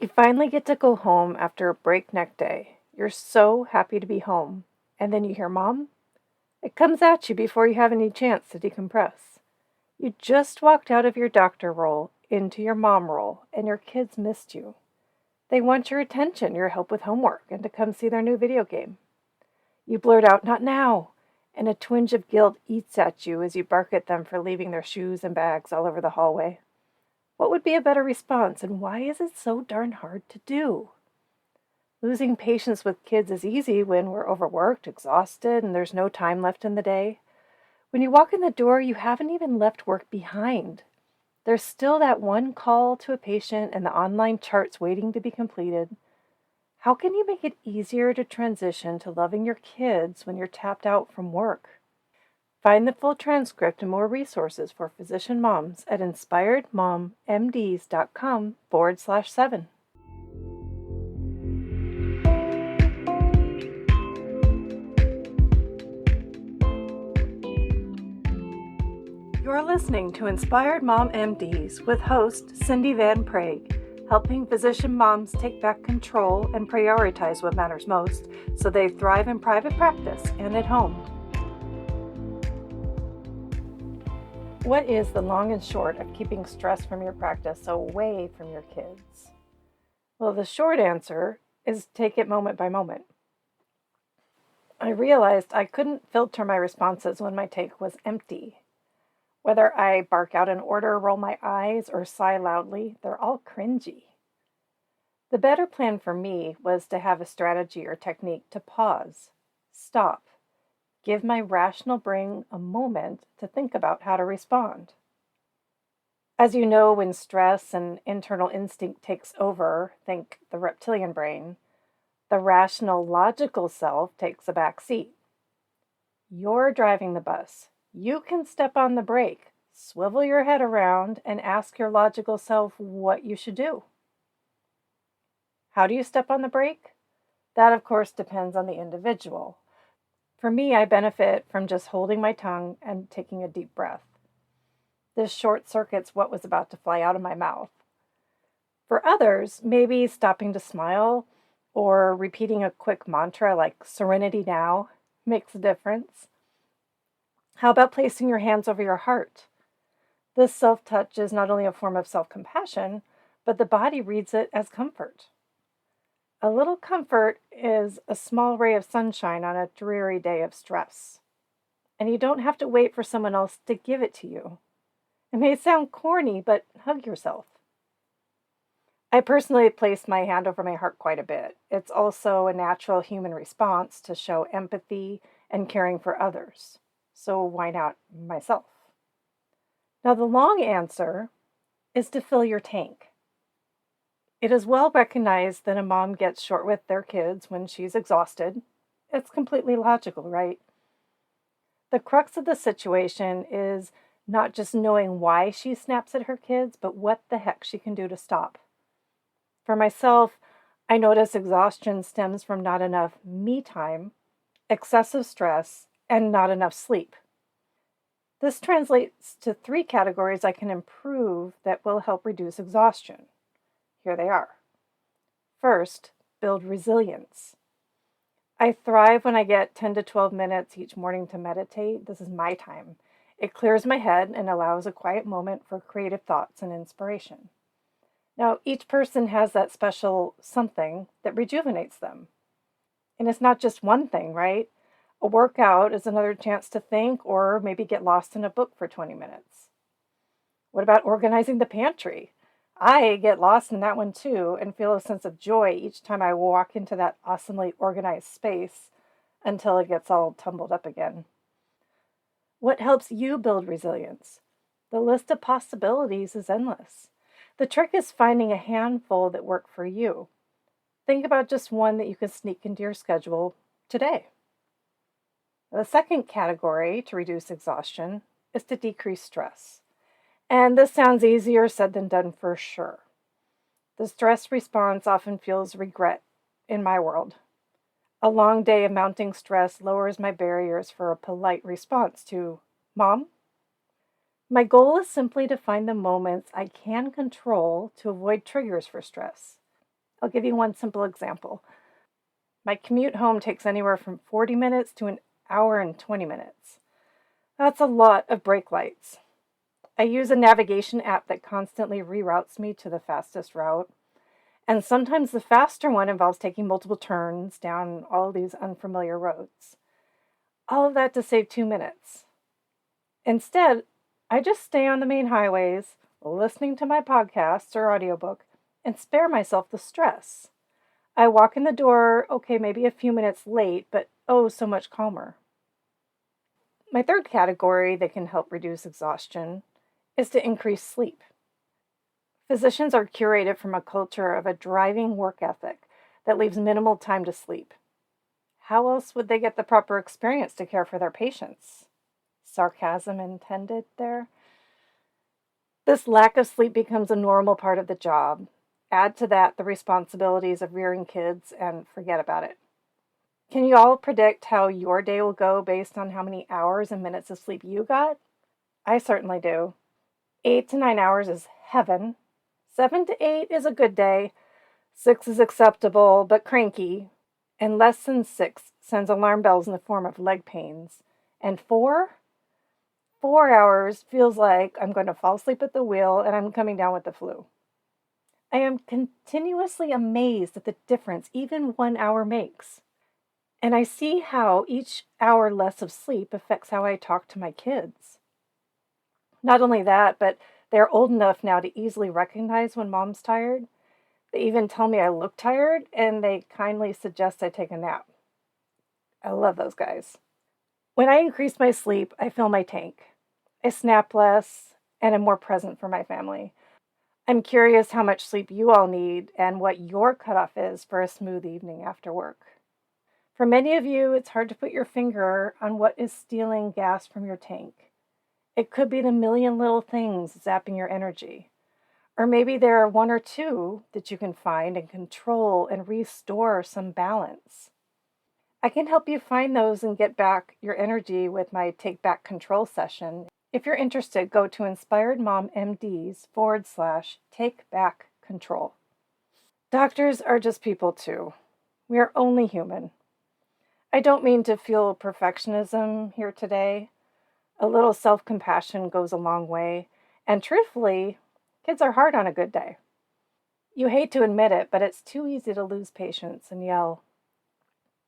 You finally get to go home after a breakneck day. You're so happy to be home. And then you hear Mom. It comes at you before you have any chance to decompress. You just walked out of your doctor role into your mom role, and your kids missed you. They want your attention, your help with homework, and to come see their new video game. You blurt out, "Not now," and a twinge of guilt eats at you as you bark at them for leaving their shoes and bags all over the hallway. What would be a better response, and why is it so darn hard to do? Losing patience with kids is easy when we're overworked, exhausted, and there's no time left in the day. When you walk in the door, you haven't even left work behind. There's still that one call to a patient and the online charts waiting to be completed. How can you make it easier to transition to loving your kids when you're tapped out from work? Find the full transcript and more resources for physician moms at inspiredmommds.com/7. You're listening to Inspired Mom MDs with host Cindy Van Prague, helping physician moms take back control and prioritize what matters most so they thrive in private practice and at home. What is the long and short of keeping stress from your practice away from your kids? Well, the short answer is take it moment by moment. I realized I couldn't filter my responses when my take was empty. Whether I bark out an order, roll my eyes, or sigh loudly, they're all cringy. The better plan for me was to have a strategy or technique to pause, stop, give my rational brain a moment to think about how to respond. As you know, when stress and internal instinct takes over, think the reptilian brain, the rational, logical self takes a back seat. You're driving the bus. You can step on the brake, swivel your head around, and ask your logical self what you should do. How do you step on the brake? That, of course, depends on the individual. For me, I benefit from just holding my tongue and taking a deep breath. This short circuits what was about to fly out of my mouth. For others, maybe stopping to smile or repeating a quick mantra like "Serenity Now" makes a difference. How about placing your hands over your heart? This self-touch is not only a form of self-compassion, but the body reads it as comfort. A little comfort is a small ray of sunshine on a dreary day of stress. And you don't have to wait for someone else to give it to you. It may sound corny, but hug yourself. I personally place my hand over my heart quite a bit. It's also a natural human response to show empathy and caring for others. So why not myself? Now, the long answer is to fill your tank. It is well recognized that a mom gets short with their kids when she's exhausted. It's completely logical, right? The crux of the situation is not just knowing why she snaps at her kids, but what the heck she can do to stop. For myself, I notice exhaustion stems from not enough me time, excessive stress, and not enough sleep. This translates to 3 categories I can improve that will help reduce exhaustion. Here they are. First, build resilience. I thrive when I get 10 to 12 minutes each morning to meditate. This is my time. It clears my head and allows a quiet moment for creative thoughts and inspiration. Now, each person has that special something that rejuvenates them. And it's not just one thing, right? A workout is another chance to think or maybe get lost in a book for 20 minutes. What about organizing the pantry? I get lost in that one too and feel a sense of joy each time I walk into that awesomely organized space until it gets all tumbled up again. What helps you build resilience? The list of possibilities is endless. The trick is finding a handful that work for you. Think about just one that you can sneak into your schedule today. The second category to reduce exhaustion is to decrease stress. And this sounds easier said than done for sure. The stress response often feels regret in my world. A long day of mounting stress lowers my barriers for a polite response to, "Mom?" My goal is simply to find the moments I can control to avoid triggers for stress. I'll give you one simple example. My commute home takes anywhere from 40 minutes to an hour and 20 minutes. That's a lot of brake lights. I use a navigation app that constantly reroutes me to the fastest route. And sometimes the faster one involves taking multiple turns down all these unfamiliar roads. All of that to save 2 minutes. Instead, I just stay on the main highways, listening to my podcasts or audiobook, and spare myself the stress. I walk in the door, okay, maybe a few minutes late, but oh, so much calmer. My third category that can help reduce exhaustion is to increase sleep. Physicians are curated from a culture of a driving work ethic that leaves minimal time to sleep. How else would they get the proper experience to care for their patients? Sarcasm intended there. This lack of sleep becomes a normal part of the job. Add to that the responsibilities of rearing kids and forget about it. Can you all predict how your day will go based on how many hours and minutes of sleep you got? I certainly do. 8 to 9 hours is heaven. 7 to 8 is a good day. 6 is acceptable but cranky. And less than 6 sends alarm bells in the form of leg pains. And 4 hours feels like I'm going to fall asleep at the wheel and I'm coming down with the flu. I am continuously amazed at the difference even 1 hour makes. And I see how each hour less of sleep affects how I talk to my kids. Not only that, but they're old enough now to easily recognize when mom's tired. They even tell me I look tired, and they kindly suggest I take a nap. I love those guys. When I increase my sleep, I fill my tank. I snap less, and am more present for my family. I'm curious how much sleep you all need and what your cutoff is for a smooth evening after work. For many of you, it's hard to put your finger on what is stealing gas from your tank. It could be the million little things zapping your energy. Or maybe there are 1 or 2 that you can find and control and restore some balance. I can help you find those and get back your energy with my Take Back Control session. If you're interested, go to InspiredMomMDs/Take Back Control. Doctors are just people too. We are only human. I don't mean to fuel perfectionism here today. A little self-compassion goes a long way, and truthfully, kids are hard on a good day. You hate to admit it, but it's too easy to lose patience and yell.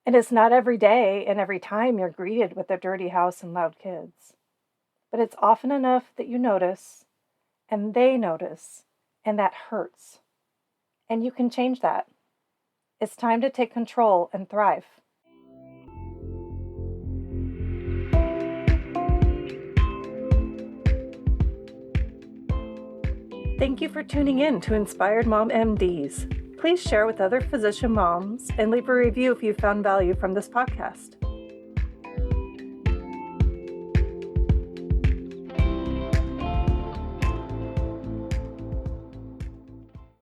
And it's not every day and every time you're greeted with a dirty house and loud kids. But it's often enough that you notice, and they notice, and that hurts. And you can change that. It's time to take control and thrive. Thank you for tuning in to Inspired Mom MDs. Please share with other physician moms and leave a review if you found value from this podcast.